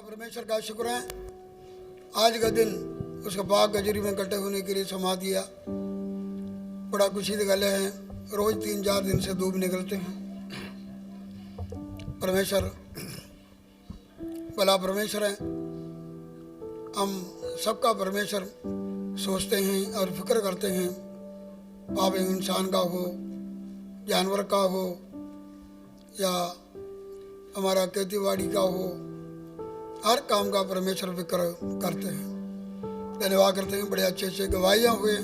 परमेश्वर का शुक्र है, आज का दिन उसका पाक गजरी में इकट्ठे होने के लिए समा दिया। बड़ा खुशी की गल है, रोज 3-4 दिन से धूप निकलते हैं। परमेश्वर भला परमेश्वर है, हम सबका परमेश्वर सोचते हैं और फिक्र करते हैं। पाप इंसान का हो, जानवर का हो, या हमारा खेती बाड़ी का हो, हर काम का परमेश्वर फिक्र करते हैं। धन्यवाद करते हैं, बड़े अच्छे अच्छे गवाहियाँ हुए।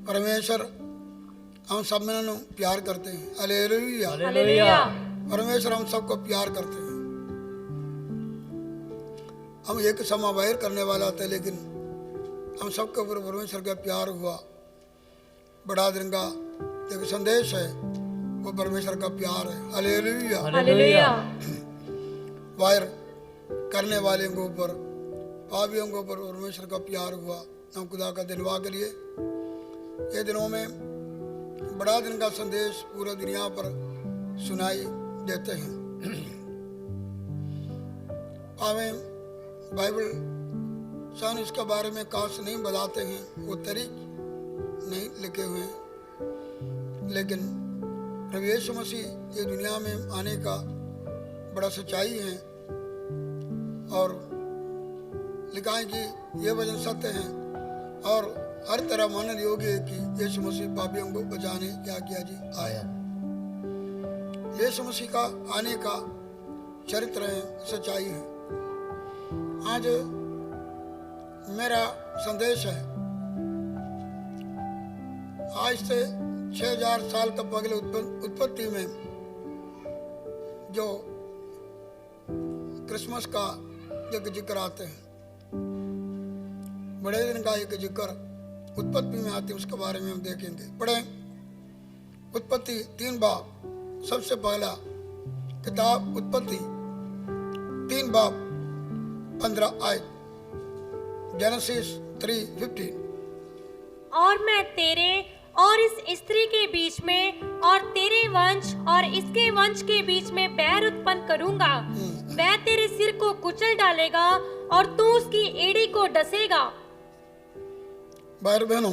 परमेश्वर हम सब में प्यार करते हैं। Hallelujah hallelujah. परमेश्वर हम सबको प्यार करते हैं। हम एक समा बाहर करने वाला थे, लेकिन हम सबके ऊपर परमेश्वर का प्यार हुआ। बड़ा दिन का एक संदेश है, वो परमेश्वर का प्यार है। Hallelujah hallelujah. वायर करने वाले के ऊपर, पापियों के ऊपर परमेश्वर का प्यार हुआ। हम खुदा का धन्यवाद करिए। ये दिनों में बड़ा दिन का संदेश पूरे दुनिया पर सुनाई देते हैं। हमें बाइबल सन इसके बारे में खास नहीं बताते हैं, वो तरीक नहीं लिखे हुए हैं, लेकिन प्रभु यीशु मसीह ये दुनिया में आने का बड़ा सच्चाई है। और लिखा है कि ये वचन सत्य है और हर तरह मानने योग्य है कि यीशु मसीह पापियों को बचाने क्या किया जी आया। यीशु मसीह का आने का चरित्र है, सच्चाई है। आज मेरा संदेश है, आज से 6000 साल का पहले उत्पत्ति में जो क्रिसमस का एक जिक्र आते हैं, बड़े दिन का एक जिक्र उत्पत्ति में आते हैं, उसके बारे में हम देखेंगे। पढ़े उत्पत्ति 3 बाब। सबसे पहला किताब उत्पत्ति 3 बाब 15 आयत। जेनेसिस 3:15। और मैं तेरे और इस स्त्री के बीच में और तेरे वंश और इसके वंश के बीच में बैर उत्पन्न करूंगा। वह तेरे सिर को कुचल डालेगा और तू उसकी एड़ी को डसेगा। भाई बहनों,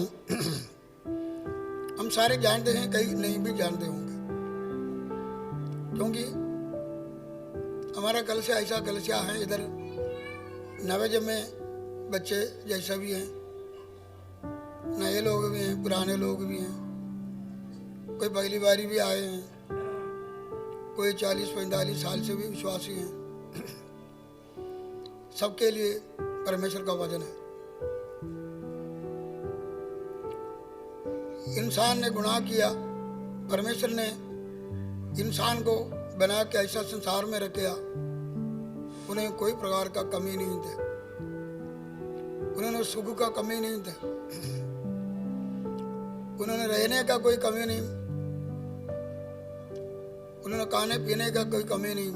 हम सारे जानते हैं, कई नहीं भी जानते होंगे, क्योंकि हमारा कलशा ऐसा कलशा है। इधर नवे में बच्चे जैसा भी हैं, नए लोग भी हैं, पुराने लोग भी हैं, कोई पहली बारी भी आए हैं, कोई 40-45 साल से भी विश्वासी हैं। सबके लिए परमेश्वर का वचन है। इंसान ने गुनाह किया, परमेश्वर ने इंसान को बना के ऐसा संसार में रखा, उन्हें कोई प्रकार का कमी नहीं थे, उन्होंने सुख का कमी नहीं थे, उन्होंने रहने का कोई कमी नहीं, उन्होंने खाने पीने का कोई कमी नहीं,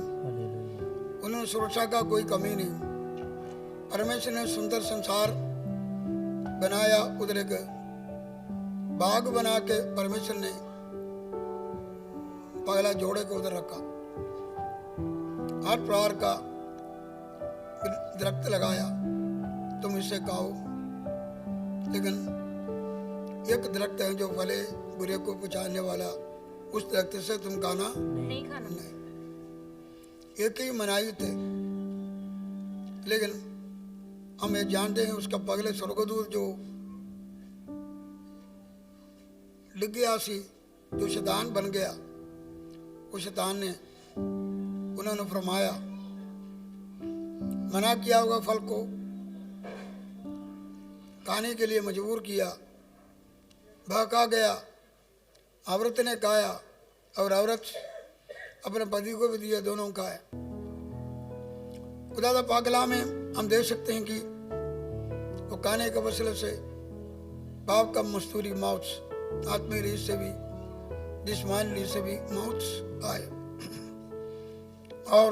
उन्होंने सुरक्षा का कोई कमी नहीं। परमेश्वर ने सुंदर संसार बनाया, उधर एक बाग बना के परमेश्वर ने पहला जोड़े को उधर रखा, हर प्रकार का दरख्त लगाया, तुम इससे खाओ, लेकिन एक दरख्त है जो फले बुरे को पहुंचाने वाला, उस दरख्त से तुम खाना नहीं खाना। नहीं। एक ही मनाई थे, लेकिन हम ये जानते हैं उसका पगले स्वर्गदूत जो लिख गया सी, जो शैतान बन गया, उस शैतान ने उन्होंने फरमाया, मना किया होगा फल को खाने के लिए मजबूर किया, बहका गया, औरत ने खाया और औरत अपने पति को भी दिया, दोनों खाए। खुदा पाकला में हम देख सकते हैं कि वो खाने के वसीले से पाप का मस्तूरी मौत, आत्मीय रीत से भी, जिस्मानी रीत से भी मौत आए। और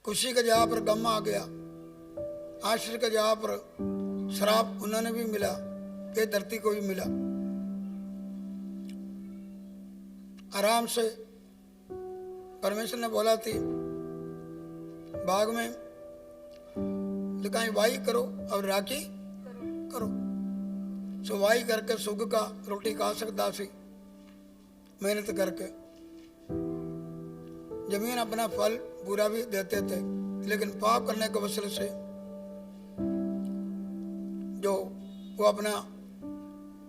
खुशी का जगह पर गम आ गया, आश्चर्य का जगह पर शराब उन्होंने भी मिला, ये धरती को भी मिला। आराम से परमेश्वर ने बोला थी बाग में लिखाई वाई करो और राखी करो। सो वाई करके सुख का रोटी खा सकता सी मेहनत करके, जमीन अपना फल पूरा भी देते थे, लेकिन पाप करने के वजह से जो वो अपना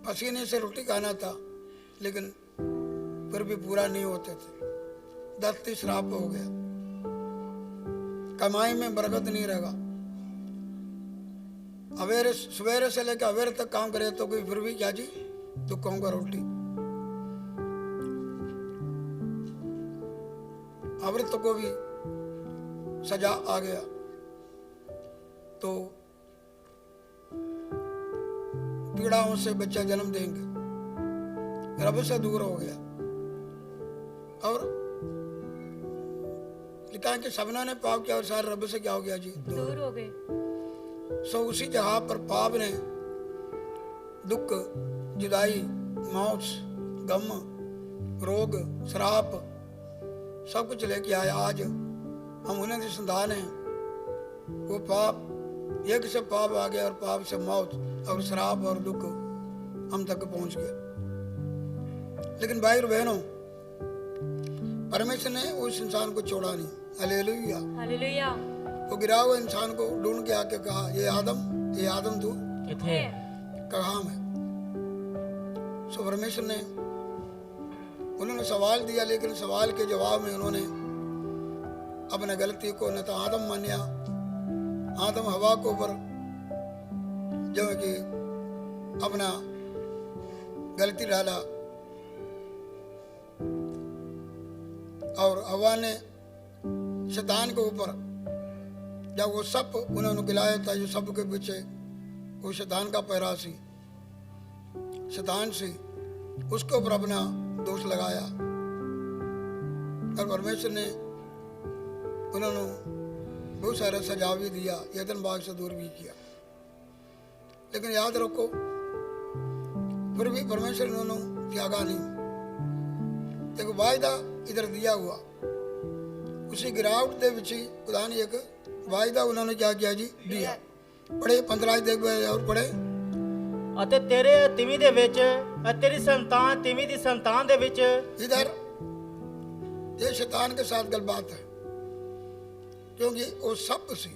पसीने से रोटी खाना था, लेकिन फिर भी पूरा नहीं होते थे। 10 श्राप हो गया, कमाई में बरकत नहीं रहेगा। अवेरे सवेरे से लेकर अवेरे तक काम करे तो कोई फिर भी क्या जी दुखों का रोटी। अवृत को भी सजा आ गया तो पीड़ाओं से बच्चा जन्म देंगे, रब से दूर हो गया। और लिखा है कि सबना ने पाप किया और सारे रब से क्या हो गया जी दूर हो गए। सो उसी जगह पर पाप ने दुख, जुदाई, मौत, गम, रोग, श्राप सब कुछ लेके आया। आज हम उन्हें जो संतान हैं, वो पाप एक से पाप आ गया और पाप से मौत और श्राप और दुख हम तक पहुंच गया। लेकिन भाई और बहनों, परमेश्वर ने उस इंसान को छोड़ा नहीं। Hallelujah hallelujah. वो गिरा हुआ इंसान को ढूंढ के आके कहा, ये आदम तू किथे कहाँ है। सो परमेश्वर ने उन्होंने सवाल दिया, लेकिन सवाल के जवाब में उन्होंने अपने गलती को न तो आदम मानिया, आदम हवा को ऊपर जो है कि अपना गलती डाला, और हवा ने शैतान के ऊपर जब वो सप उन्होंने खिलाया था, जो सब के पीछे वो शैतान का पैरा सी, शैतान सी, उसके ऊपर अपना दोष लगाया। और परमेश्वर ने उन्होंने बहुत सारा सजा भी दिया, एदन बाग से दूर भी किया। लेकिन याद रखो, फिर भी परमेश्वर ने उन्होंने त्यागा नहीं। एक वायदा इधर दिया हुआ, उसी गिरावट के विच खुदा ने एक वायदा उन्होंने क्या किया जी दिया। पढ़े 15 देख और पढ़े, ਅਤੇ ਤੇਰੇ ਤਿਵੀ ਦੇ ਵਿੱਚ ਅਤੇ ਤੇਰੀ ਸੰਤਾਨ ਤਿਵੀ ਦੀ ਸੰਤਾਨ ਦੇ ਵਿੱਚ। इधर ये शैतान के साथ गल बात है, क्योंकि वो सब सी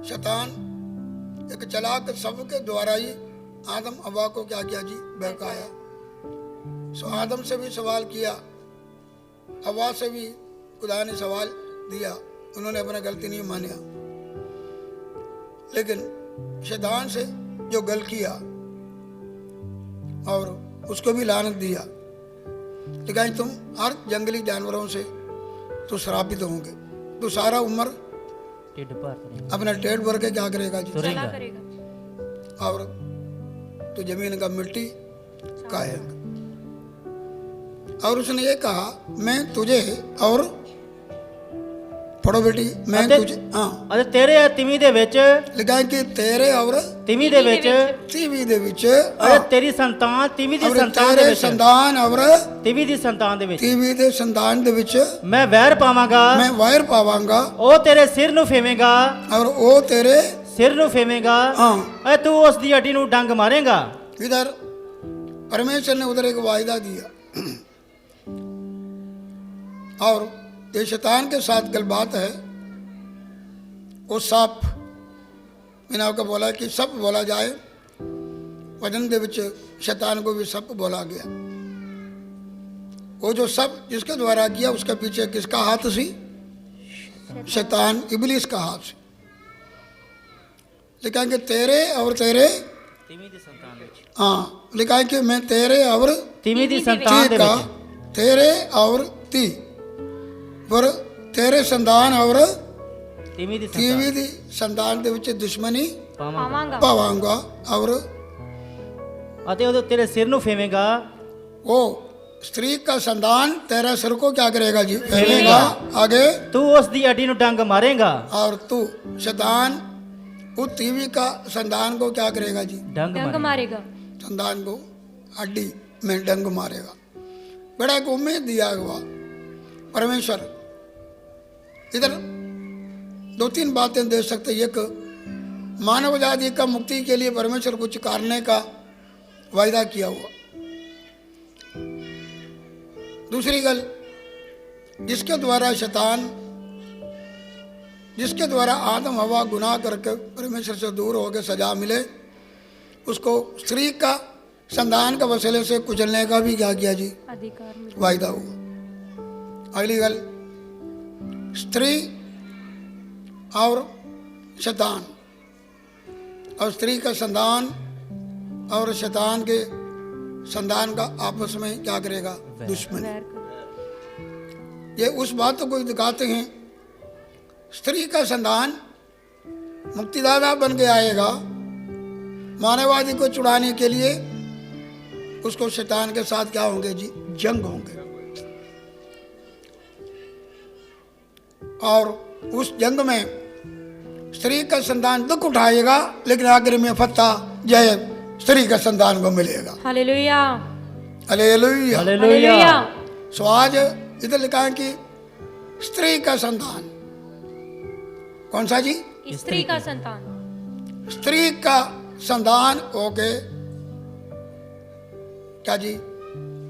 शैतान एक चलाक सब के द्वारा ही आदम हवा को क्या किया जी बहकाया। सो आदम से भी सवाल किया, हवा से भी खुदा ने सवाल दिया, उन्होंने अपना गलती नहीं मानिया। लेकिन शैतान से जो गल किया और उसको भी लानत दिया, लेकिन तुम हर जंगली जानवरों से तो श्रापित होंगे, तो सारा उम्र ਢਿੱਡ ਭਰ ਕੇ अपना टेढ़ भर के क्या करेगा जी, चला करेगा। और तो जमीन का मिट्टी खाएगा। और उसने ये कहा, मैं तुझे और पढ़ो बेटी, मैं तुझे हाँ ਅਤੇ ਤੇਰੇ ਤਿਵੀ ਦੇ ਵਿੱਚ लिखा है कि तेरे और ਤਿਵੀ ਦੇ ਵਿੱਚ तीवी दे विच ਅਤੇ ਤੇਰੀ ਸੰਤਾਨ ਤਿਵੀ ਦੀ और ਸੰਤਾਨ ਦੇ तेरे ਵਿੱਚ संतान और ਤਿਵੀ ਦੀ ਸੰਤਾਨ ਦੇ ਵਿੱਚ तीवी दे संतान दे विच ਮੈਂ ਵੈਰ ਪਾਵਾਂਗਾ। मैं वायर पावांगा ਉਹ ਤੇਰੇ ਸਿਰ ਨੂੰ ਫੇਵੇਂਗਾ, और वो तेरे ਸਿਰ ਨੂੰ ਫੇਵੇਂਗਾ, हाँ। ਅਤੇ ਤੂੰ ਉਸ ਦੀ ਹੱਡੀ ਨੂੰ ਡੰਗ ਮਾਰੇਂਗਾ। इधर परमेश्वर ने उधर एक वायदा दिया, और ये शैतान के साथ गल बात है। वो सांप, मैंने आपको बोला कि सप बोला जाए, वजन दे विच शैतान को भी सप बोला गया। वो जो सप जिसके द्वारा किया, उसके पीछे किसका हाथ सी, शैतान इबलीस का हाथ सी। लिखा है कि तेरे और तेरे ਤਿਵੀ ਦੀ ਸੰਤਾਨ ਵਿੱਚ हाँ, लिखा है कि मैं तेरे और ਤਿਵੀ ਦੀ ਸੰਤਾਨ ਦੇ का ਵਿੱਚ तेरे और ती पर तेरे संतान और ਤਿਵੀ ਦੀ तीवी ਸੰਤਾਨ दी संतान दे विच दुश्मनी ਪਾਵਾਂਗਾ, पावांगा। और ਅਤੇ ਉਹ ਤੇਰੇ ਸਿਰ ਨੂੰ ਫੇਵੇਂਗਾ। वो स्त्री का संतान तेरा सिर को क्या करेगा जी, फैलेगा। आगे ਤੂੰ ਉਸ ਦੀ ਹੱਡੀ ਨੂੰ ਡੰਗ ਮਾਰੇਂਗਾ। और तू शैतान उस तीवी का संतान को क्या करेगा जी, ਡੰਗ डंग ਮਾਰੇਂਗਾ। मारेगा। संतान को हड्डी में डंग मारेगा। बड़ा एक उम्मीद दिया हुआ, परमेश्वर इधर दो तीन बातें दे सकते। एक, मानव जाति का मुक्ति के लिए परमेश्वर कुछ करने का वायदा किया हुआ। दूसरी गल, जिसके द्वारा शैतान, जिसके द्वारा आदम हवा गुनाह करके परमेश्वर से दूर होकर सजा मिले, उसको स्त्री का संतान का वसीले से कुचलने का भी क्या किया जी, अधिकार मिला। वायदा हुआ। अगली गल, स्त्री और शैतान, और स्त्री का संतान और शैतान के संतान का आपस में क्या करेगा, दुश्मनी। वैर कर। ये उस बात को दिखाते हैं, स्त्री का संतान मुक्तिदाता बन के आएगा, मानववादी को छुड़ाने के लिए उसको शैतान के साथ क्या होंगे जी, जंग होंगे। और उस जंग में स्त्री का संतान दुख उठाएगा, लेकिन आखिर में फतह जय स्त्री का संतान को मिलेगा। Hallelujah, hallelujah. हालेलुया। सो आज इधर लिखा है कि स्त्री का संतान, कौन सा जी, स्त्री का संतान। स्त्री का संतान होके क्या जी,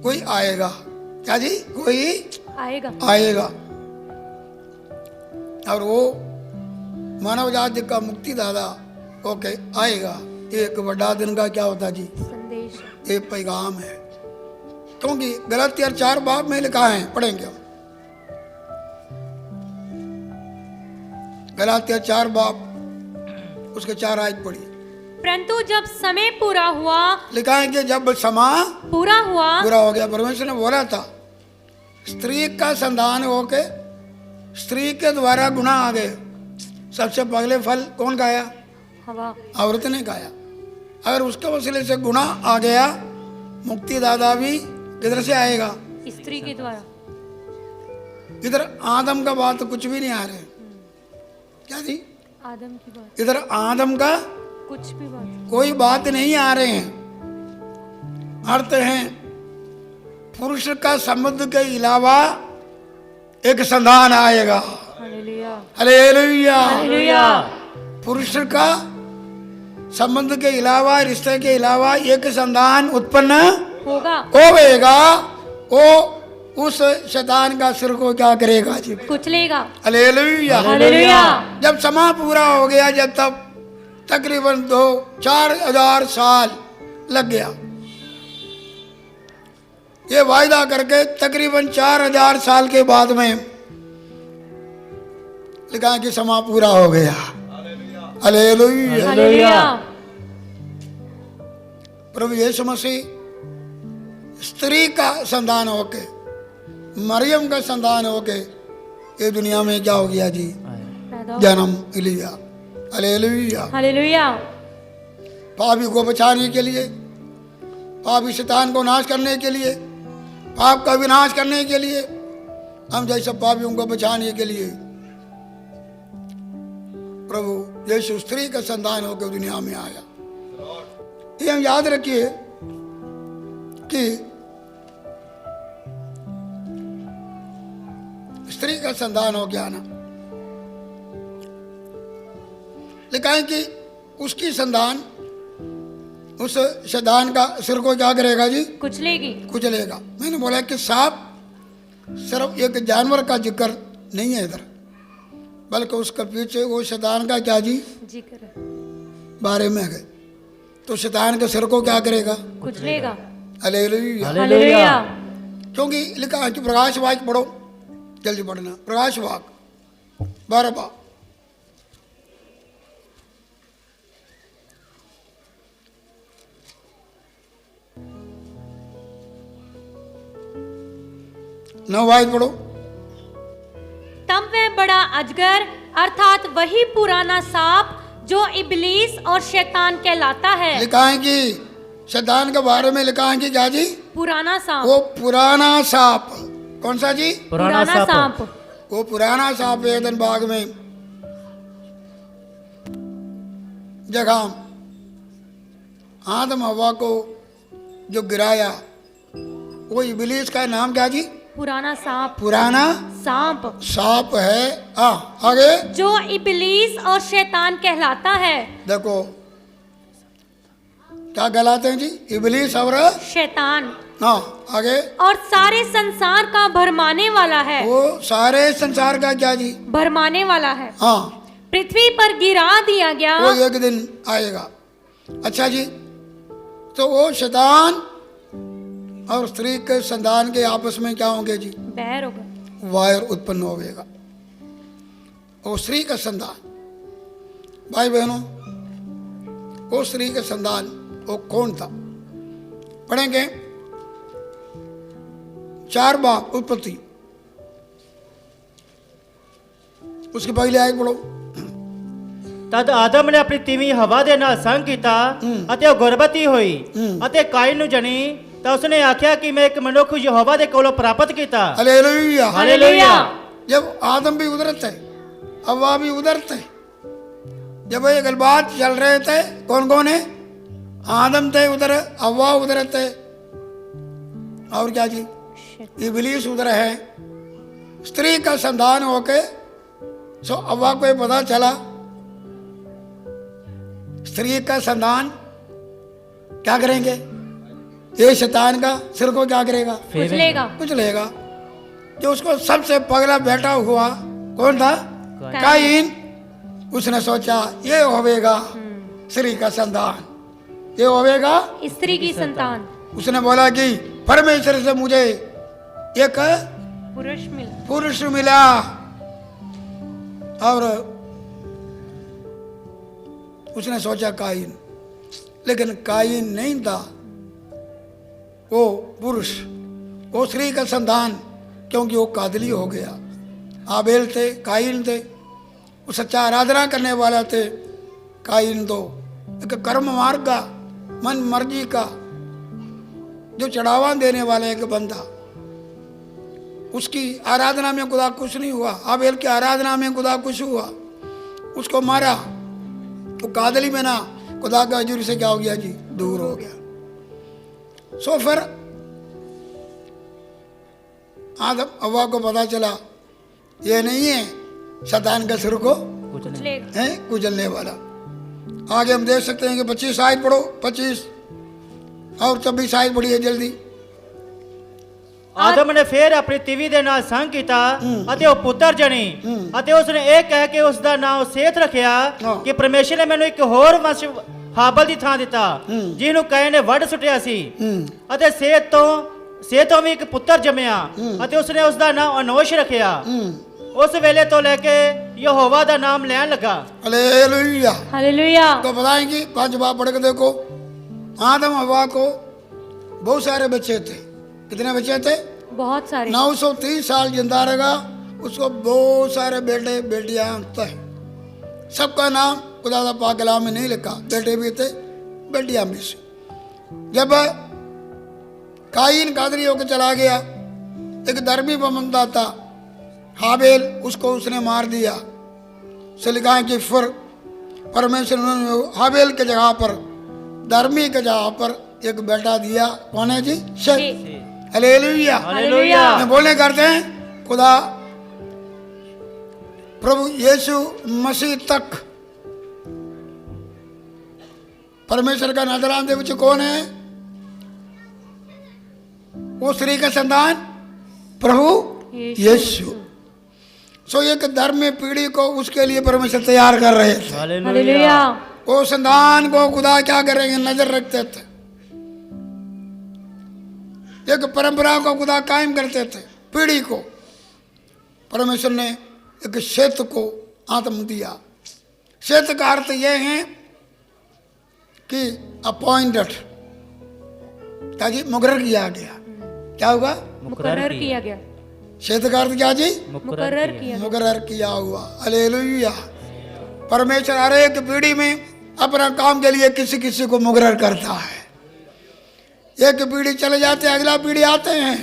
कोई आएगा, क्या जी, कोई आएगा। आएगा, और वो मानव जाति का मुक्तिदाता होके आएगा। एक बड़ा दिन का क्या होता जी, संदेश। एक पैगाम है। क्योंकि गलातियर 4 बाब में लिखा है, पढ़ेंगे हम। गलातियर 4 बाब उसके 4 आयत पढ़िए। परंतु जब समय पूरा हुआ, लिखा है कि जब समा पूरा हुआ, पूरा हो गया, परमेश्वर ने बोला था स्त्री का संतान होके स्त्री के द्वारा गुनाह आ गए। सबसे पहले फल कौन खाया, हवा। औरत ने खाया। अगर उसके वसीले से गुनाह आ गया, मुक्तिदाता भी किधर से आएगा, स्त्री के द्वारा। इधर आदम का बात कुछ भी नहीं आ रहे, क्या जी, आदम की बात, इधर आदम का कुछ भी बात। कोई बात नहीं आ रहे हैं। अर्थ है पुरुष का संबंध के अलावा एक संतान आएगा। Hallelujah, hallelujah. हालेलुया। पुरुष का संबंध के अलावा, रिश्ते के अलावा एक संतान उत्पन्न होगा, होगा। वो उस शैतान का सिर को क्या करेगा जी, कुचलेगा। हालेलुया। हालेलुया। जब समय पूरा हो गया, जब तब तकरीबन 4,000 साल लग गया, ये वायदा करके तकरीबन 4,000 साल के बाद में लिखा है कि समय पूरा हो गया। हालेलुया। हालेलुया। प्रभु यीशु मसीह स्त्री का संतान होके, मरियम का संतान होके ये दुनिया में क्या हो गया जी, पैदा हो। जन्म लिया। हालेलुया। हालेलुया। पापी को बचाने के लिए, पापी शैतान को नाश करने के लिए, पाप का विनाश करने के लिए, हम जैसे पापियों को बचाने के लिए प्रभु यीशु स्त्री का संतान होकर दुनिया में आया। ये हम याद रखिए कि स्त्री का संतान हो गया ना, लिखा है कि उसकी संतान उस शैतान का सिर को क्या करेगा जी, कुचलेगी। कुचलेगा। मैंने बोला कि सांप सिर्फ एक जानवर का जिक्र नहीं है इधर, बल्कि उसके पीछे वो शैतान का क्या जी, जिक्र, बारे में है। तो शैतान के सिर को क्या करेगा, कुचलेगा। हालेलुया। हालेलुया। क्योंकि लिखा है कि प्रकाश वाक्य पढ़ो, जल्दी पढ़ना, प्रकाश वाक्य 12 बाब। नौ वाक्य पढ़ो। तब वह बड़ा अजगर अर्थात वही पुराना सांप जो इब्लीस और शैतान कहलाता है। लिखा है कि शैतान के बारे में लिखा है कि क्या जी, पुराना सांप। वो पुराना सांप। कौन सा जी, पुराना सांप। वो पुराना सांप एदन बाग में जगह आदम हवा को जो गिराया, वो इब्लीस का नाम क्या जी, पुराना सांप पुराना सांप सांप है। हाँ, आगे जो इबलीस और शैतान कहलाता है। देखो क्या कहलाते हैं जी? इबलीस और शैतान। हाँ, आगे और सारे संसार का भरमाने वाला है। वो सारे संसार का क्या जी? भरमाने वाला है। हाँ, पृथ्वी पर गिरा दिया गया। वो एक दिन आएगा। अच्छा जी, तो वो शैतान और स्त्री के संतान के आपस में क्या होंगे जी? बैर होगा। वायर उत्पन्न होगा। वो स्त्री का संतान, भाई बहनों, वो स्त्री का संतान वो कौन था? पढ़ेंगे 4 बाप उत्पत्ति, उसके पहले आए पढ़ो। ਤਦ ਆਦਮ ਨੇ ਆਪਣੀ ਤੀਵੀਂ ਹਵਾ ਦੇ ਨਾਲ ਸੰਗ ਕੀਤਾ ਅਤੇ ਉਹ ਗਰਭਵਤੀ ਹੋਈ ਅਤੇ ਕਾਇਨ ਨੂੰ ਜਣੀ ਤਾਂ ਉਸਨੇ ਆਖਿਆ ਕਿ ਮੈਂ ਇੱਕ ਮਨੁੱਖ ਯਹੋਵਾ ਦੇ ਕੋਲੋਂ ਪ੍ਰਾਪਤ ਕੀਤਾ। हालेलुया। हालेलुया। जब आदम भी उधर थे, हवा भी उधर थे, जब ये गलबात चल रहे थे, कौन कौन है? आदम थे उधर, हवा उधर थे, और क्या जी? इबलीस उधर है। स्त्री का संतान होके सो हवा को पता चला स्त्री का संतान क्या करेंगे? ये शैतान का सिर को क्या करेगा? कुचलेगा। कुचलेगा। जो उसको सबसे पगला बैठा हुआ कौन था? काइन। उसने सोचा ये होवेगा स्त्री का संतान, ये होवेगा स्त्री की संतान। उसने बोला कि परमेश्वर से मुझे एक पुरुष मिला। और उसने सोचा काइन, लेकिन काइन नहीं था, वो पुरुष, वो स्त्री का संतान, क्योंकि वो कादली हो गया। आबेल थे, काइन थे, वो सच्चा आराधना करने वाला थे। काइन तो एक कर्म मार्ग का, मन मर्जी का जो चढ़ावा देने वाला एक बंदा, उसकी आराधना में खुदा खुश नहीं हुआ। आबेल की आराधना में खुदा खुश हुआ, उसको मारा। तो कादली में ना खुदा का हजूरी से क्या हो गया जी? दूर हो गया। सो फिर आदम हवा को पता चला ये नहीं है शैतान का सिर को कुचलने वाला। आगे हम देख सकते हैं कि 25 आयत पढ़ो, 25 और 26 आयत पढ़िए जल्दी। ਆਦਮ ਨੇ ਫੇਰ ਆਪਣੀ ਤੀਵੀਂ ਦੇ ਨਾਲ ਸੰਗ ਕੀਤਾ ਅਤੇ ਉਹ ਪੁੱਤਰ ਜਣੀ ਅਤੇ ਉਸਨੇ ਇਹ ਕਹਿ ਕੇ ਉਸ ਦਾ ਨਾਮ ਸੇਤ ਰੱਖਿਆ ਕਿ ਪਰਮੇਸ਼ਰ ਨੇ ਮੈਨੂੰ ਇੱਕ ਹੋਰ ਵੰਸ਼ ਹਾਬਲ ਦੀ ਥਾਂ ਦਿੱਤਾ ਜਿਹਨੂੰ ਕਾਇਨ ਨੇ ਵੱਢ ਸੁੱਟਿਆ ਸੀ ਅਤੇ ਸੇਤ ਤੋਂ ਵੀ ਇੱਕ ਪੁੱਤਰ ਜੰਮਿਆ ਅਤੇ ਉਸਨੇ ਉਸ ਦਾ ਨਾਮ ਅਨੋਸ਼ ਰੱਖਿਆ। उस वेले तो लेके यहोवा का नाम लेने लगा। हालेलुया। हालेलुया। तो बताएंगे 5 बाप पढ़ के देखो। आदम हवा को बहुत सारे बच्चे थे। कितने बच्चे थे? बहुत सारे। 930 साल जिंदा रहेगा, उसको बहुत सारे बेटे बेटियां थे। सबका नाम खुदा पाक कलाम में नहीं लिखा, बेटे भी थे बेटियां भी थी। जब काइन कादरी होकर चला गया, एक धर्मी बंदा था हाबेल, उसको उसने मार दिया। से लिखा है कि फिर परमेश्वर ने हाबेल के जगह पर, धर्मी के जगह पर एक बेटा दिया। कौन है जी? शेत। हालेलुया। हालेलुया। बोलने करते हैं खुदा प्रभु यीशु मसीह तक परमेश्वर का नजरान दे विच कौन है? वो स्त्री का संतान प्रभु यीशु। सो एक धर्म में पीढ़ी को उसके लिए परमेश्वर तैयार कर रहे थे। हालेलुया। वो संतान को खुदा क्या करेंगे? नजर रखते थे। एक परंपरा को खुदा कायम करते थे। पीढ़ी को परमेश्वर ने एक शेत को आत्म दिया। शेत का अर्थ यह है कि अपॉइंटेड, क्या जी? मुकर्रर किया गया। क्या होगा? मुकर्रर किया गया। शेत का अर्थ क्या जी? मुकर्रर किया हुआ। हालेलुया। परमेश्वर हर एक पीढ़ी में अपना काम के लिए किसी किसी को मुकर्रर करता है। एक पीढ़ी चले जाते हैं, अगला पीढ़ी आते हैं,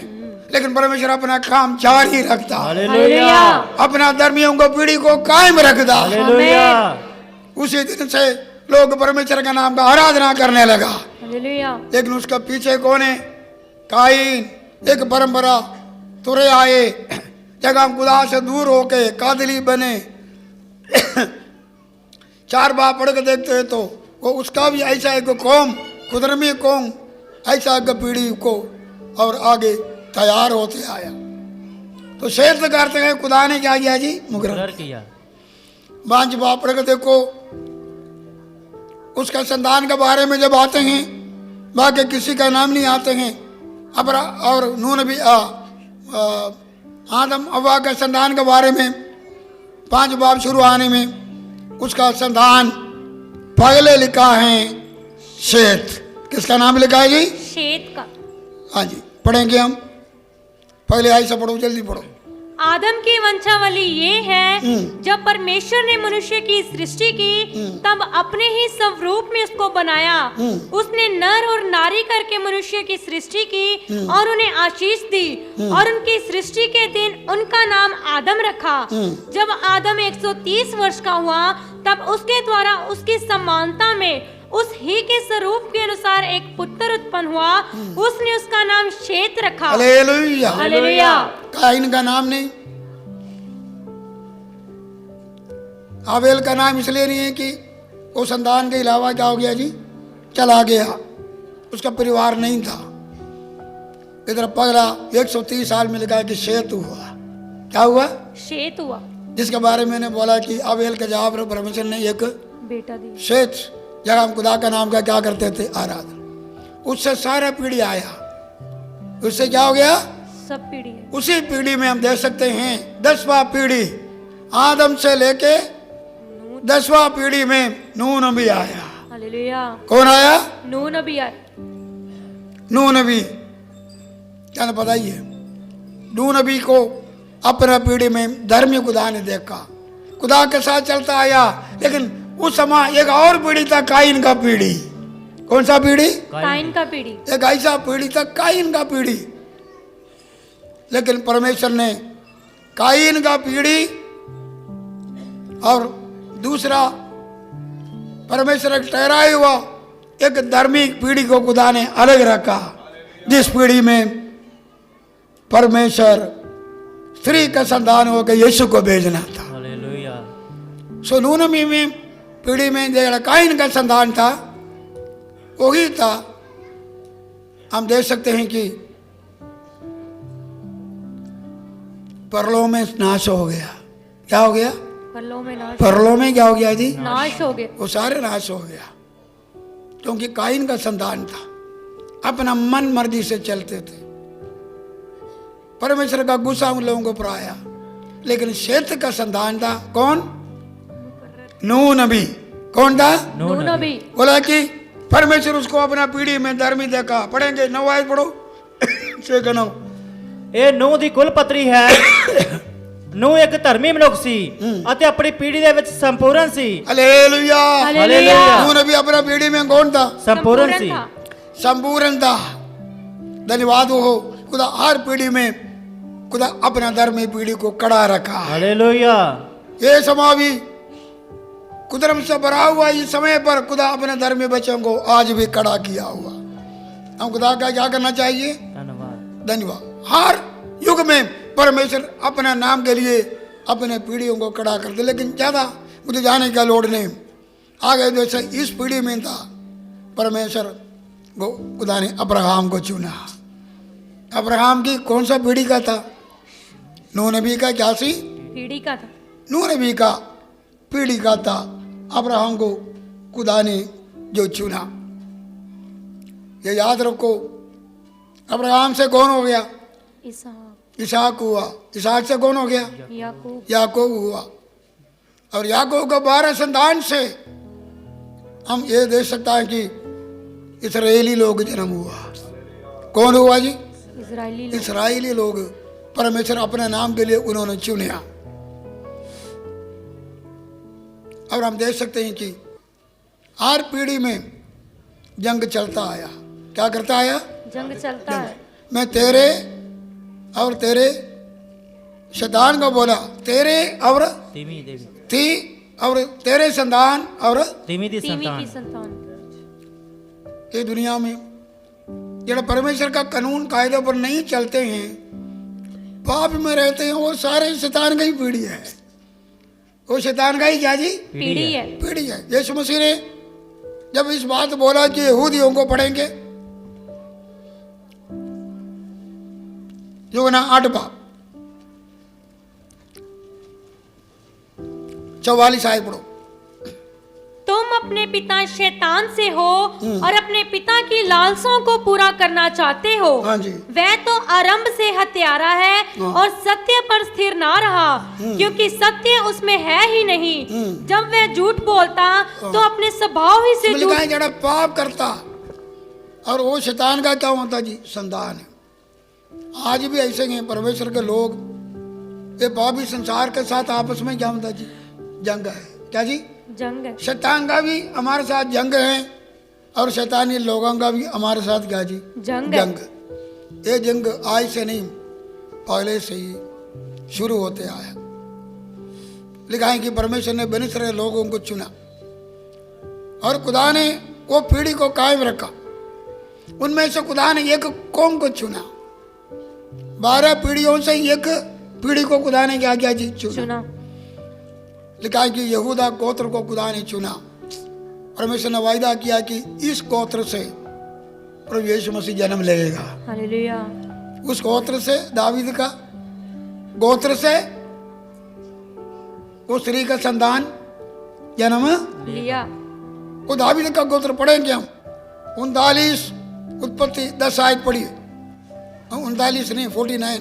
लेकिन परमेश्वर अपना काम जारी रखता है। हालेलुया। अपना धर्मियों को पीढ़ी को कायम रखता है। हालेलुया। उसी दिन से लोग परमेश्वर का नाम का आराधना करने लगा। हालेलुया। लेकिन उसका पीछे कौन है? काइन। एक परंपरा तुरे आए, जब हम खुदा से दूर होके कादली बने। चार बार पढ़ के देखते हैं तो वो उसका भी ऐसा एक कौम, कुदरमी कौम, ऐसा एक पीढ़ी को और आगे तैयार होते आया। तो शेर से करते हैं खुदा ने क्या किया जी? मुकर्रर किया। 5 बार पढ़ के देखो, उसका संतान के बारे में जब आते हैं, बाकी किसी का नाम नहीं आते हैं। और नून भी आदम अव्वा के संतान के बारे में 5 बाब शुरू आने में उसका संतान पहले लिखा है शेत। किसका नाम लिखा है जी? शेत का। हाँ जी, पढ़ेंगे हम। पहले ऐसा पढ़ो, जल्दी पढ़ो। आदम की वंशावली ये है, जब परमेश्वर ने मनुष्य की सृष्टि की तब अपने ही स्वरूप में उसको बनाया। उसने नर और नारी करके मनुष्य की सृष्टि की और उन्हें आशीष दी और उनकी सृष्टि के दिन उनका नाम आदम रखा। जब आदम 130 वर्ष का हुआ तब उसके द्वारा उसकी समानता में उस ही के स्वरूप के अनुसार एक पुत्र उत्पन्न हुआ। उसने उसका नाम शेत रखा। हालेलुया। हालेलुया। काइन का नाम नहीं, आबेल का नाम इसलिए नहीं है कि वो संतान के अलावा क्या हो गया जी? चला गया, उसका परिवार नहीं था। इधर पगला 130 साल में लिखा है कि शेत हुआ। क्या हुआ? शेत हुआ, जिसके बारे में मैंने बोला कि आबेल के जवाब पर परमेश्वर ने एक बेटा दी। शेत, जब हम खुदा का नाम का क्या करते थे? आराधना। उससे सारा पीढ़ी आया, उससे क्या हो गया? सब पीढ़ी है। उसी पीढ़ी में हम देख सकते हैं 10वां पीढ़ी आदम से लेके 10वां पीढ़ी में नूह नबी आया। हालेलुया। कौन आया? नूह नबी आया। नूह नबी, क्या पता ही है। नूह नबी को अपना पीढ़ी में धर्मी खुदा ने देखा, खुदा के साथ चलता आया। लेकिन उस समय एक और पीढ़ी था, काइन का पीढ़ी। कौन सा पीढ़ी? काइन का पीढ़ी। एक ऐसा पीढ़ी था, काइन का पीढ़ी। लेकिन परमेश्वर ने काइन का पीढ़ी और दूसरा परमेश्वर ठहराया हुआ एक धार्मिक पीढ़ी को खुदा ने अलग रखा, जिस पीढ़ी में परमेश्वर स्त्री का संतान होकर यीशु को भेजना था। हालेलुया। सो नूह नबी में पीढ़ी में जो काइन का संतान था वही था। हम देख सकते हैं कि परलों में नाश हो गया। क्या हो गया? परलों में नाश। परलों में क्या हो गया जी? नाश हो गया। वो सारे नाश हो गया, क्योंकि काइन का संतान था, अपना मन मर्जी से चलते थे। परमेश्वर का गुस्सा उन लोगों को पर आया। लेकिन शेत का संतान था कौन? नूह नबी। कौन था? नूह नबी। बोला कि परमेश्वर उसको अपना पीढ़ी में धर्मी देखा। पढ़ेंगे 9 आयत पढ़ो। 6-9। ਇਹ ਨੂਹ ਦੀ ਕੁਲ ਪਤਰੀ ਹੈ। ਨੂਹ ਇੱਕ ਧਰਮੀ ਮਨੁੱਖ ਸੀ ਅਤੇ ਆਪਣੀ ਪੀੜ੍ਹੀ ਦੇ ਵਿੱਚ ਸੰਪੂਰਨ ਸੀ। हालेलुया। हालेलुया। नूह नबी अपना पीढ़ी में कौन था? ਸੰਪੂਰਨ ਸੀ। था। संपूर्ण था। धन्यवाद हो खुदा, हर पीढ़ी में खुदा अपना धर्मी पीढ़ी को कड़ा रखा। ਹਾਲੇਲੂਇਆ। ये समय भी कुदरत से भरा हुआ इस समय पर खुदा अपने धर्मी बच्चों को आज भी कड़ा किया हुआ। हम खुदा का क्या करना चाहिए? ਧੰਨਵਾਦ। धन्यवाद। हर युग में परमेश्वर अपने नाम के लिए अपने पीढ़ियों को कड़ा करते। लेकिन ज़्यादा मुझे जाने का लोड नहीं। आगे जैसे इस पीढ़ी में था, परमेश्वर को खुदा ने अब्राहम को चुना। अब्राहम की कौन सा पीढ़ी का था? नूह नबी का क्या सी? पीढ़ी का था। नूह नबी का पीढ़ी का था। अब्राहम को खुदा ने जो चुना, ये याद रखो। अब्राहम से कौन हो गया? इसहाक हुआ। इसहाक से कौन हो गया? याकूब। याकूब हुआ। और याकूब के 12 संतान से हम ये देख सकता है कि इस्राएली लोग जन्म हुआ। कौन हुआ जी? इजरायली लोग। इस्राएली लोग परमेश्वर अपने नाम के लिए उन्होंने चुना। और हम देख सकते हैं कि हर पीढ़ी में जंग चलता आया। क्या करता आया? जंग चलता है। मैं तेरे और तेरे शैतान को बोला, तेरे और ਧੀਮੀ ਦੇਵੀ। थी और तेरे संतान और ਧੀਮੀ ਦੀ तीमी की ਸੰਤਾਨ। संतान। ये दुनिया में जो परमेश्वर का कानून कायदों पर नहीं चलते हैं पाप में रहते हैं वो सारे शैतान का ही पीढ़ी है। वो शैतान का ही क्या जी? पीढ़ी है। पीढ़ी है। यीशु मसीह ने जब इस बात बोला कि यहूदियों को पढ़ेंगे यूहन्ना 8 बाब 44 आयत पढ़ो। तुम अपने पिता शैतान से हो और अपने पिता की लालसाओं को पूरा करना चाहते हो। हाँ जी। वह तो आरंभ से हत्यारा है हाँ। और सत्य पर स्थिर ना रहा, क्योंकि सत्य उसमें है ही नहीं। जब वह झूठ बोलता तो अपने स्वभाव ही से इसमें लिखा है झूठ। जड़ा पाप करता और वो शैतान का क्या होता जी? संतान है। आज भी ऐसे हैं परमेश्वर के लोग, ये पापी संसार के साथ आपस में क्या होता जी? जंग है। क्या जी? जंग है। शैतान का भी हमारे साथ जंग है और शैतानी लोगों का भी हमारे साथ क्या जी? जंग है। जंग। ये जंग आज से नहीं, पहले से ही शुरू होते आया। लिखा है कि परमेश्वर ने बने सारे लोगों को चुना और खुदा ने वो पीढ़ी को कायम रखा। उनमें से खुदा ने एक कौम को चुना। 12 पीढ़ियों से एक पीढ़ी को खुदा ने क्या किया जी? चुना। लिखा है कि यहूदा गोत्र को खुदा ने चुना। परमेश्वर ने वायदा किया कि इस गोत्र से प्रभु यीशु मसीह जन्म लेगा। हालेलुया। उस गोत्र से, दावीद का गोत्र से वो स्त्री का संतान जन्म लिया। वो दावीद का गोत्र पढ़ेंगे हम। 39 उत्पत्ति 10 आयत पढ़िए। 39 नहीं 49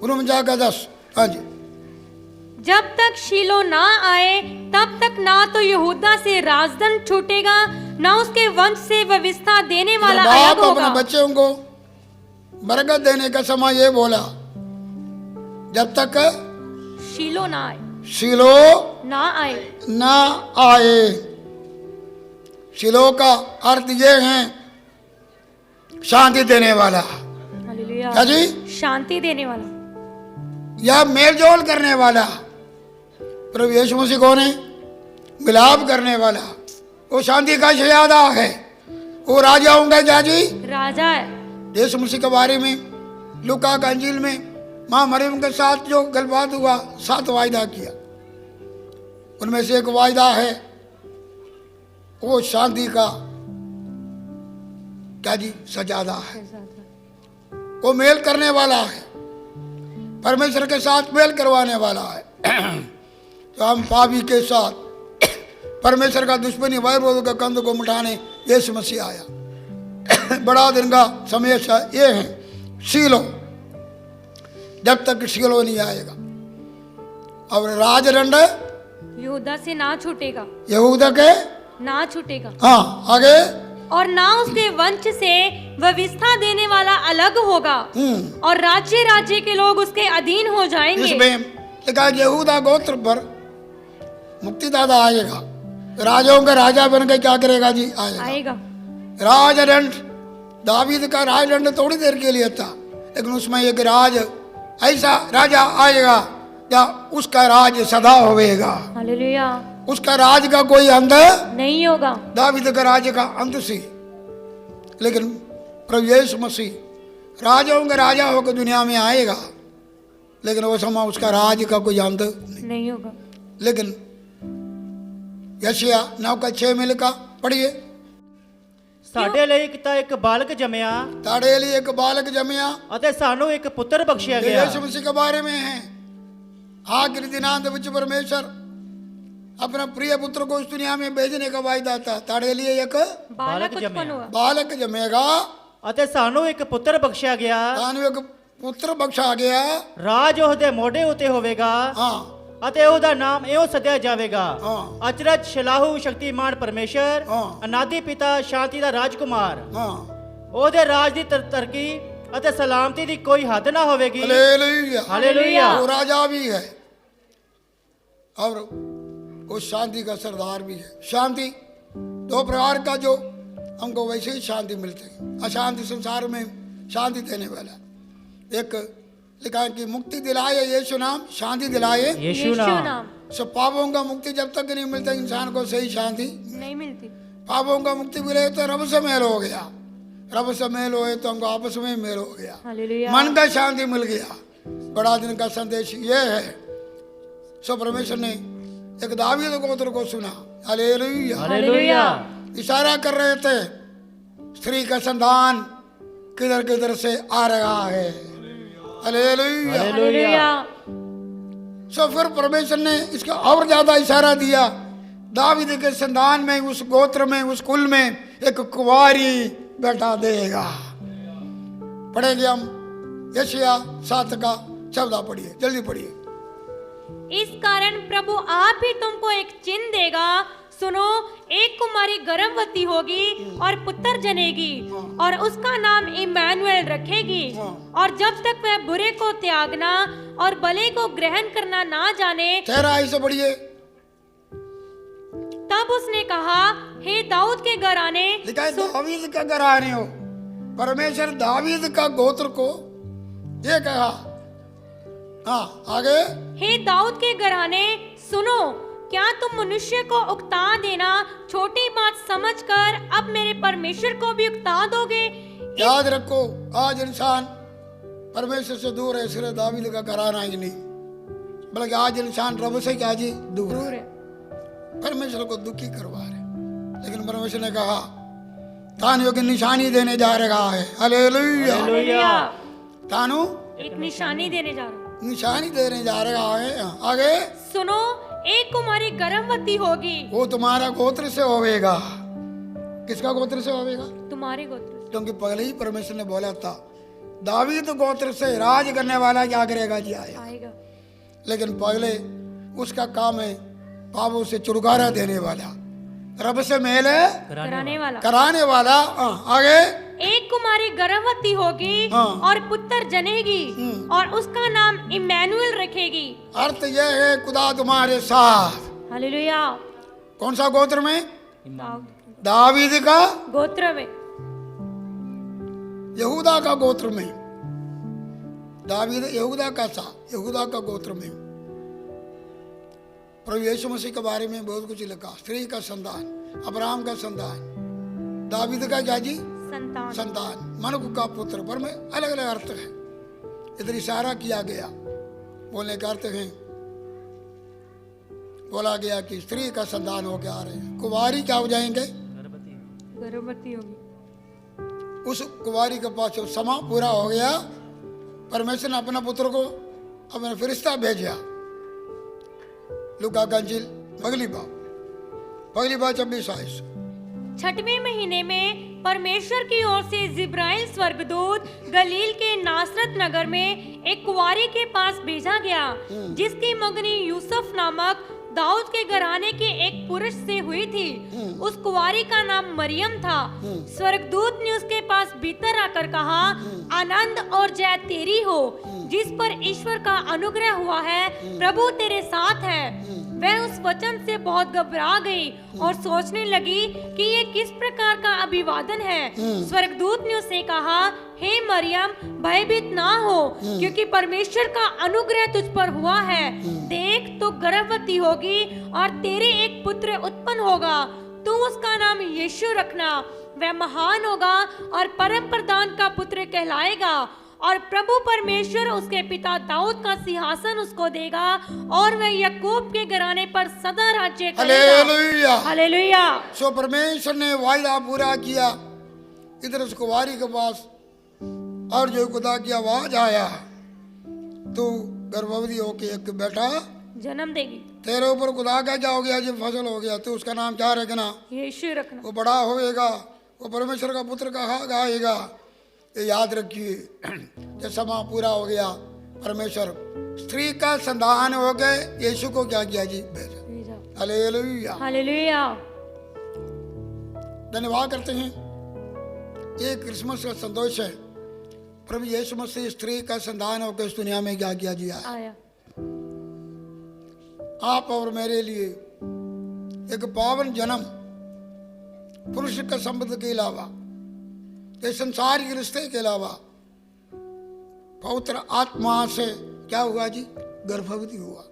49 का 10। हाँ जी। जब तक शीलो ना आए तब तक ना तो यहूदा से राजदंड छूटेगा, ना उसके वंश से व्यवस्था देने वाला बाप अलग अपने होगा। बच्चों को बरकत देने का समय ये बोला, जब तक शीलो ना आए। शिलो ना आए। ना आए। शिलो का अर्थ ये है शांति देने वाला। हालेलुया। क्या जी? शांति देने वाला। या मेलजोल करने वाला। प्रभु यीशु मसीह कौन है? मिलाप करने वाला। वो शांति का शहजादा है। वो राजा होंगे क्या जी? राजा है। यीशु मसीह के बारे में लूका का अंजील में माँ मरियम के साथ जो गलबात हुआ, 7 वायदा किया। उनमें से एक वायदा है वो शांति का क्या जी? सजादा है। वो मेल करने वाला है, परमेश्वर के साथ मेल करवाने वाला है। तो हम पापी के साथ परमेश्वर का दुश्मनी वैर का कंध को मिटाने यीशु मसीह आया। बड़ा दिन का समय ये है शीलो, जब तक शीलो नहीं आएगा। और राजदंड यहूदा से ना छूटेगा। यहूदा के ना छूटेगा। हाँ आगे। और ना उसके वंश से व्यवस्था देने वाला अलग होगा, और राज्य राज्य के लोग उसके अधीन हो जाएंगे। इसमें लिखा यहूदा गोत्र पर मुक्तिदाता आएगा। राजाओं का राजा बन के क्या करेगा जी? आएगा। राजदंड, दावीद का राजदंड थोड़ी देर के लिए था, लेकिन उसमें एक राज ऐसा राजा आएगा या उसका राज सदा होगा। हालेलुया। उसका राज का कोई अंत नहीं होगा। दावीद का राज का अंत सी, लेकिन प्रभु यीशु मसीह राजाओं का राजा होकर दुनिया में आएगा, लेकिन वो समय उसका राज का कोई अंत नहीं होगा। लेकिन यशायाह 9 का 6 में लिखा, पढ़िए। ਸਾਡੇ ਲਈ ਇੱਕ ਬਾਲਕ ਜੰਮਿਆ ताड़े लिए एक बालक जमिया। ਅਤੇ ਸਾਨੂੰ ਇੱਕ ਪੁੱਤਰ ਬਖਸ਼ਿਆ ये ਗਿਆ। यीशु मसीह के बारे में है। आखिरी दिनांत विच परमेश्वर अपना प्रिय पुत्र को इस दुनिया में भेजने का वायदा था। ताड़े लिए एक बालक उत्पन्न हुआ। बालक जमेगा, ਅਤੇ ਸਾਨੂੰ ਇੱਕ ਪੁੱਤਰ ਬਖਸ਼ਿਆ ਗਿਆ। तानु एक पुत्र बख्शा गया। ਰਾਜ ਉਹਦੇ ਮੋਢੇ ਉੱਤੇ ਹੋਵੇਗਾ हाँ ਅਤੇ ਉਹਦਾ ਨਾਮ ਇਉਂ ਸੱਦਿਆ ਜਾਵੇਗਾ, ਹਾਂ। ਅਚਰਜ ਸ਼ਲਾਹੂ ਸ਼ਕਤੀਮਾਨ ਪਰਮੇਸ਼ਰ, ਹਾਂ। ਅਨਾਦਿ ਪਿਤਾ, ਸ਼ਾਂਤੀ ਦਾ ਰਾਜਕੁਮਾਰ। हाँ ਉਹਦੇ ਰਾਜ ਦੀ ਤਰੱਕੀ ਅਤੇ ਸਲਾਮਤੀ ਦੀ ਕੋਈ ਹੱਦ ਨਾ ਹੋਵੇਗੀ। हालेलुया। ਹਾਲੇਲੂਇਆ। वो राजा भी है और वो शांति का सरदार भी है। शांति 2 प्रकार का जो हमको वैसे ही शांति मिलते है। अशांति संसार में शांति देने वाला एक लिखा है कि मुक्ति दिलाए यीशु नाम, शांति दिलाए यीशु यीशु नाम। नाम। सब पापों का मुक्ति जब तक नहीं मिलता इंसान को सही शांति। नहीं मिलती। पापों का मुक्ति मिले तो रब से मेल हो गया। रब से मेल होए तो हमको आपस में मेल हो गया, हालेलुया। मन का शांति मिल गया। बड़ा दिन का संदेश ये है। सो परमेश्वर ने एक दावीद गोत्र को सुना। हालेलुया। हालेलुया। इशारा कर रहे थे स्त्री का संतान किधर किधर से आ रहा है। हालेलुया। हालेलुया। सो फिर परमेश्वर ने इसका और ज्यादा इशारा दिया। दावीद के संतान में, उस गोत्र में, उस कुल में एक कुंवारी बेटा देगा। पढ़ेंगे हम यशायाह 7 का 14 पढ़िए, जल्दी पढ़िए। इस कारण प्रभु आप ही तुमको एक चिन्ह देगा। सुनो, एक कुमारी गर्भवती होगी और पुत्र जनेगी और उसका नाम इम्मानुएल रखेगी। और जब तक वह बुरे को त्यागना और भले को ग्रहण करना ना जाने, 13 से पढ़िए। तब उसने कहा, हे दाऊद के घराने, लिखा है दावीद का घराने हो। परमेश्वर दावीद का गोत्र को ये कहा। हाँ, आगे। हे दाऊद के घराने, सुनो, क्या तुम मनुष्य को उकता देना छोटी बात समझकर अब मेरे परमेश्वर को भी उकता दोगे? याद रखो, आज इंसान परमेश्वर से दूर है, इसलिए दावीद का घराना ही नहीं, बल्कि आज इंसान रब से क्या जी दूर है। परमेश्वर को दुखी करवा रहे। लेकिन परमेश्वर ने कहा तानियों की निशानी देने जा रहा है। हालेलुया। हालेलुया। तानु एक निशानी देने जा रहा हूँ। निशानी देने जा रहा है। आगे। सुनो, एक कुमारी गर्भवती होगी। वो तुम्हारा गोत्र से होवेगा। किसका गोत्र से होवेगा? तुम्हारे गोत्र से। क्योंकि पहले ही परमेश्वर ने बोला था दावीद गोत्र से राज करने वाला क्या करेगा जी, आएगा। लेकिन पहले उसका काम है पापों से छुटकारा देने वाला, रब से मेल कराने वाला। आगे। एक कुमारी गर्भवती होगी और पुत्र जनेगी और उसका नाम इम्मानुएल रखेगी। अर्थ यह है खुदा तुम्हारे साथ। हालेलुया। कौन सा गोत्र में? दावीद का गोत्र में, यहूदा का गोत्र में। दावीद यहूदा का सा, यहूदा का गोत्र में। प्रभु यीशु मसीह के बारे में बहुत कुछ लिखा। स्त्री का संतान, अब्राहम का संतान, दावीद का क्या जी? संतान, मनुष्य का पुत्र। पर में अलग अलग अर्थ है। इधर इशारा किया गया, बोलने का अर्थ है, बोला गया कि स्त्री का संतान होकर आ रहे हैं। कुंवारी क्या हो जाएंगे? गर्भवती होगी। उस कुंवारी के पास जब समय पूरा हो गया, परमेश्वर ने अपना पुत्र को अपना फरिश्ता भेजा। लूका का इंजील पहली बार 26 छठवें महीने में परमेश्वर की ओर से जिब्राइल स्वर्गदूत गलील के नासरत नगर में एक कुंवारी के पास भेजा गया, जिसकी मंगनी यूसुफ नामक दाऊद के घराने के एक पुरुष से हुई थी। उस कुंवारी का नाम मरियम था। स्वर्गदूत ने उसके पास भीतर आकर कहा, आनंद और जय तेरी हो, जिस पर ईश्वर का अनुग्रह हुआ है, प्रभु तेरे साथ है। वह उस वचन से बहुत घबरा गई और सोचने लगी कि ये किस प्रकार का अभिवादन है। स्वर्गदूत ने उसे कहा, हे मरियम, भयभीत ना हो, क्योंकि परमेश्वर का अनुग्रह तुझ पर हुआ है। देख, तो गर्भवती होगी और तेरे एक पुत्र उत्पन्न होगा। तू उसका नाम यीशु रखना। वह महान होगा और परम प्रधान का पुत्र कहलाएगा, और प्रभु परमेश्वर उसके पिता दाऊद का सिंहासन उसको देगा, और वह याकूब के घराने पर सदा राज्य करेगा। हालेलुया। हालेलुया। सो परमेश्वर ने वायदा पूरा किया। इधर उस कुंवारी के पास और जो खुदा की आवाज आया, तू गर्भवती होके एक बेटा जन्म देगी। तेरे ऊपर खुदा का क्या हो गया? जब फसल हो गया, तो उसका नाम क्या रखना? यीशु रखना। वो बड़ा होएगा, वो परमेश्वर का पुत्र कहाएगा। ये याद रखिए। जब समय पूरा हो गया, परमेश्वर स्त्री का संतान हो गए, यीशु को क्या किया जी? भेजा। हालेलुया। हालेलुया। धन्यवाद करते हैं। ये क्रिसमस का संतोष है। प्रभु यीशु मसीह स्त्री का संतान होकर इस दुनिया में क्या किया जी? आया। आप और मेरे लिए एक पावन जन्म, पुरुष का संबंध के अलावा, ये संसार के रिश्ते के अलावा, पवित्र आत्मा से क्या हुआ जी? गर्भवती हुआ।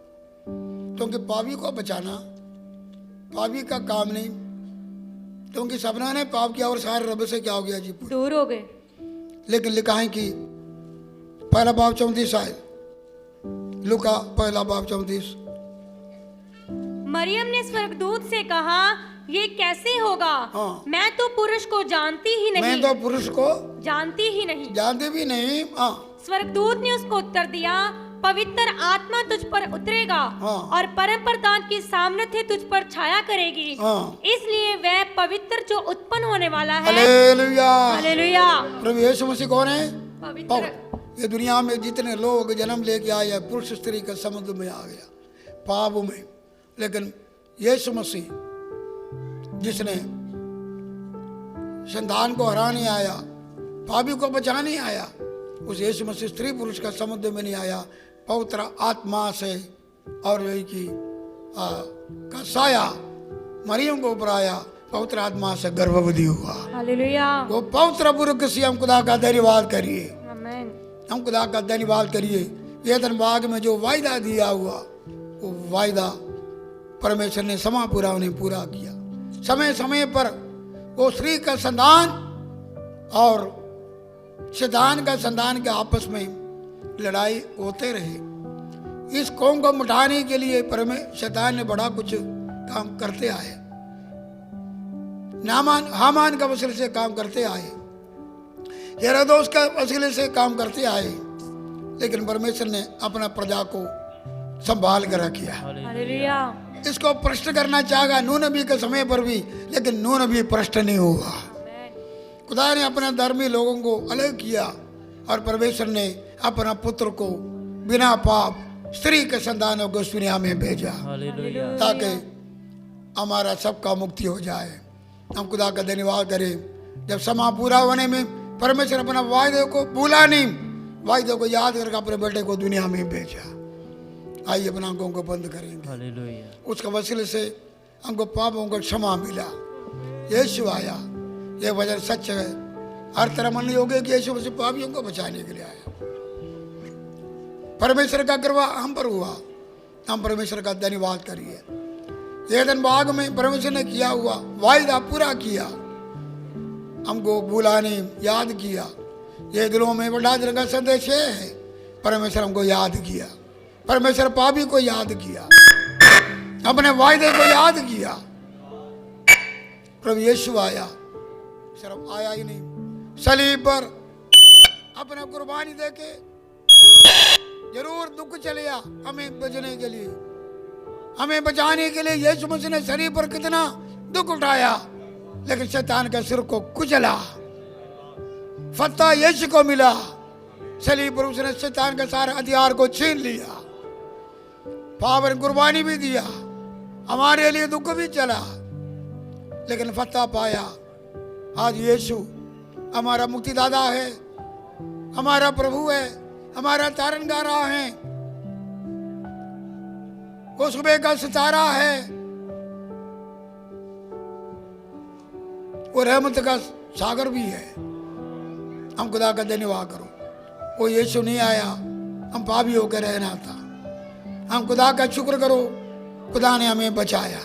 क्योंकि पापी को बचाना पापी का काम नहीं, क्योंकि सबना ने पाप किया और सारे रब से क्या हो गया जी, दूर हो गए। लेकिन लिखा है कि पहला बाब 34 आए, लूका पहला बाब 34। मरियम ने स्वर्गदूत से कहा, ये कैसे होगा? हाँ। मैं तो पुरुष को जानती ही नहीं। मैं तो पुरुष को जानती ही नहीं। जानते भी नहीं। हाँ। स्वर्गदूत ने उसको उत्तर दिया, पवित्र आत्मा तुझ पर उतरेगा हाँ। और परम प्रधान की सामर्थ्य तुझ पर छाया करेगी। हाँ। इसलिए वह पवित्र जो उत्पन्न होने वाला है। हालेलुया। हालेलुया। प्रभु यीशु मसीह कौन है? पवित्र। ये दुनिया में जितने लोग जन्म लेके आए हैं, पुरुष स्त्री का समुद्र में आ गया, पाप में। लेकिन यीशु मसीह जिसने संतान को हराने आया, पापी को बचाने आया, उस यीशु मसीह स्त्री पुरुष का समुद्र में नहीं आया, पवित्र आत्मा से और यही की का साया मरियम को ऊपर आया, पवित्र आत्मा से गर्भवती हुआ। हालेलुया। वो पवित्र पुरुष से हम खुदा का धन्यवाद करिए। आमीन। हम खुदा का धन्यवाद करिए। एदन बाग में जो वायदा दिया हुआ, वो वायदा परमेश्वर ने समय पूरा उन्हें पूरा किया। समय समय पर वो स्त्री का संतान और शैतान का संतान के आपस में लड़ाई होते रहे। इस कौम को मिटाने के लिए शैतान ने बड़ा कुछ काम करते आए, हामान का वसीले से काम करते आए, हेरोदोस का वसीले से काम करते आए, लेकिन परमेश्वर ने अपना प्रजा को संभाल कर रखा। हालेलुया। इसको प्रश्न करना चाहेगा नूह नबी के समय पर भी, लेकिन नूह नबी प्रश्न नहीं हुआ। खुदा ने अपने धर्मी लोगों को अलग किया और परमेश्वर ने अपना पुत्र को बिना पाप स्त्री के संतानों को इस दुनिया में भेजा ताकि हमारा सबका मुक्ति हो जाए। हम खुदा का धन्यवाद करें। जब समय पूरा होने में परमेश्वर अपना वायदे को भूला नहीं, वायदे को याद करके अपने बेटे को दुनिया में भेजा। आइए अपना आंखों को बंद करेंगे। उसके वसीले से हमको पापों को क्षमा मिला। यीशु आया, ये वजह सच है। हर तरह मन हो गया कि यीशु मसीह पापियों को बचाने के लिए आया। परमेश्वर का कृपा हम पर हुआ। हम परमेश्वर का धन्यवाद करिए। एदन बाग में परमेश्वर ने किया हुआ वायदा पूरा किया, हमको भूला नहीं, याद किया। ये दिलों में बड़ा दिन का संदेश है। परमेश्वर हमको याद किया, परमेश्वर पापी को याद किया, अपने वायदे को याद किया। प्रभु यीशु आया, सिर्फ आया ही नहीं, सलीब पर अपने कुर्बानी देके जरूर दुख चलिया हमें बचने के लिए, हमें बचाने के लिए। यीशु मसीह ने सलीब पर कितना दुख उठाया, लेकिन शैतान के सिर को कुचला। फतह यीशु को मिला। सलीब पर उसने शैतान के सारे हथियार को छीन लिया, पावन कुर्बानी भी दिया, हमारे लिए दुख भी चला, लेकिन फतह पाया। आज यीशु हमारा मुक्तिदाता है, हमारा प्रभु है, हमारा तारनगारा है, वो सुबह का सितारा है, वो रहमत का सागर भी है। हम खुदा का धन्यवाद करो। वो यीशु नहीं आया हम पापी होकर रहना था। हम खुदा का शुक्र करो, खुदा ने हमें बचाया।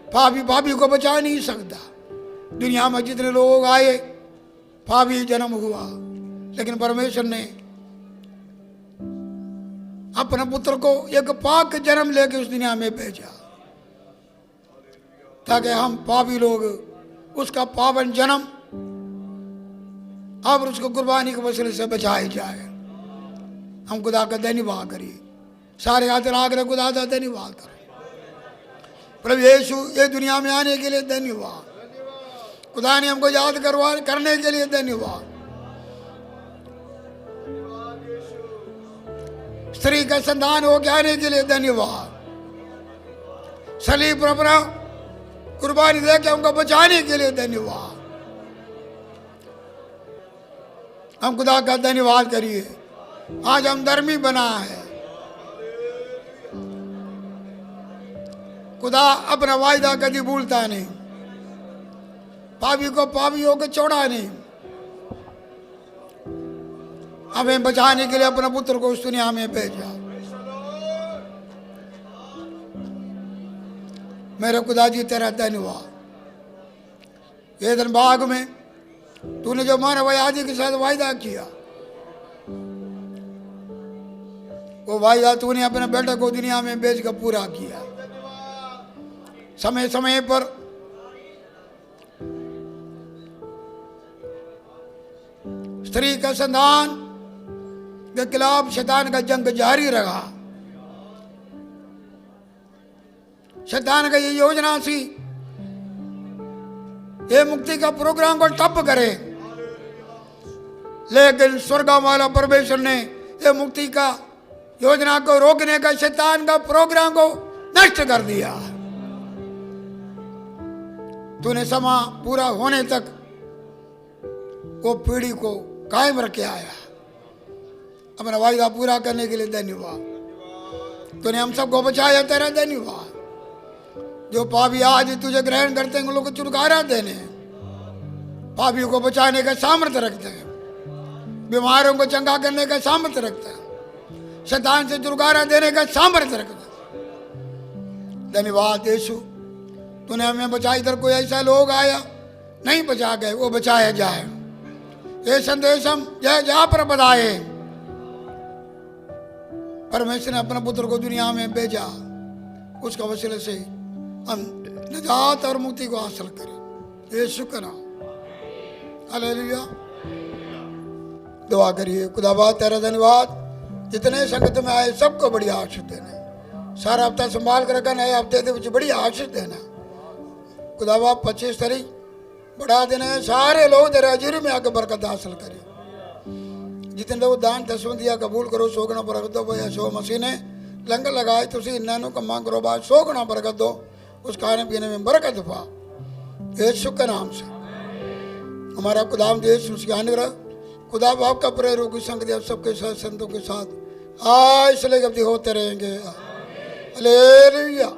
पापी को बचा नहीं सकता। दुनिया में जितने लोग आए पापी जन्म हुआ, लेकिन परमेश्वर ने अपने पुत्र को एक पाक जन्म लेके उस दुनिया में भेजा ताकि हम पापी लोग उसका पावन जन्म और उसको कुर्बानी के वसीले से बचाए जाए। हम खुदा का धन्यवाद करिए। सारे हाथ आकर खुदा का धन्यवाद करो। प्रभु यीशु ये दुनिया में आने के लिए धन्यवाद। खुदा ने हमको याद करने के लिए धन्यवाद। स्त्री का संतान हो के आने के लिए धन्यवाद। सलीब पर अपना कुर्बानी दे के हमको बचाने के लिए धन्यवाद। हम खुदा का धन्यवाद करिए। आज हम धर्मी बना है। खुदा अपना वायदा कभी भूलता नहीं, पापी को पापी होकर छोड़ा नहीं। हमें बचाने के लिए अपने पुत्र को उस दुनिया में भेजा। मेरे खुदा जी तेरा धन्यवाद। ये दिन बाग में तूने जो मानव आदि के साथ वायदा किया, वो वायदा तूने अपने बेटे को दुनिया में बेच कर पूरा किया। समय समय पर स्त्री का संतान के खिलाफ शैतान का जंग जारी रहा। शैतान का ये योजना थी, ये मुक्ति का प्रोग्राम को ठप करे, लेकिन स्वर्ग वाला परमेश्वर ने ये मुक्ति का योजना को रोकने का शैतान का प्रोग्राम को नष्ट कर दिया। तूने समय पूरा होने तक वो पीढ़ी को कायम रखे आया। अपना वायदा पूरा करने के लिए धन्यवाद। तूने हम सबको बचाया, तेरा धन्यवाद। जो पापी आज तुझे ग्रहण करते हैं उन लोगों को छुटकारा देने, पापियों को बचाने का सामर्थ्य रखते हैं, बीमारों को चंगा करने का सामर्थ्य रखते हैं, शैतान से छुटकारा देने का सामर्थ्य रखते हैं। धन्यवाद यीशु, तूने हमें बचा। इधर कोई ऐसा लोग आया नहीं बचा गए, वो बचाया जाए। ये संदेश हम जहाँ पर बताए, परमेश्वर ने अपने पुत्र को दुनिया में भेजा, उसका वसीले से हम निजात और मुक्ति को हासिल करें। यीशु का नाम, हालेलुया। दुआ करिए। खुदाबाद तेरा धन्यवाद, जितने संगत में आए सबको बड़ी आशीष देना। सारा हफ्ता संभाल कर रखा, नए हफ्ते के बड़ी आशीष देना। खुदाबाद 25 तारीख बढ़ा देना, सारे लोग तेरे हजूरी में आकर बरकत हासिल करें। जितने लोग दान दसवें दिया कबूल करो, 100 गुना बरकत दो। भैया 100 मसीह ने लंगर लगाए, तुम इन्हों कमा करो, बाद 100 गुना बरकत दो। उस खाने पीने में बरकत पा, यीशु के नाम से। हमारा खुदाम देश उसकी अनुग्रह, खुदा बाप का प्रेम की संगति आप सबके साथ, संतों के साथ आज से लेकर होते रहेंगे। हालेलुया।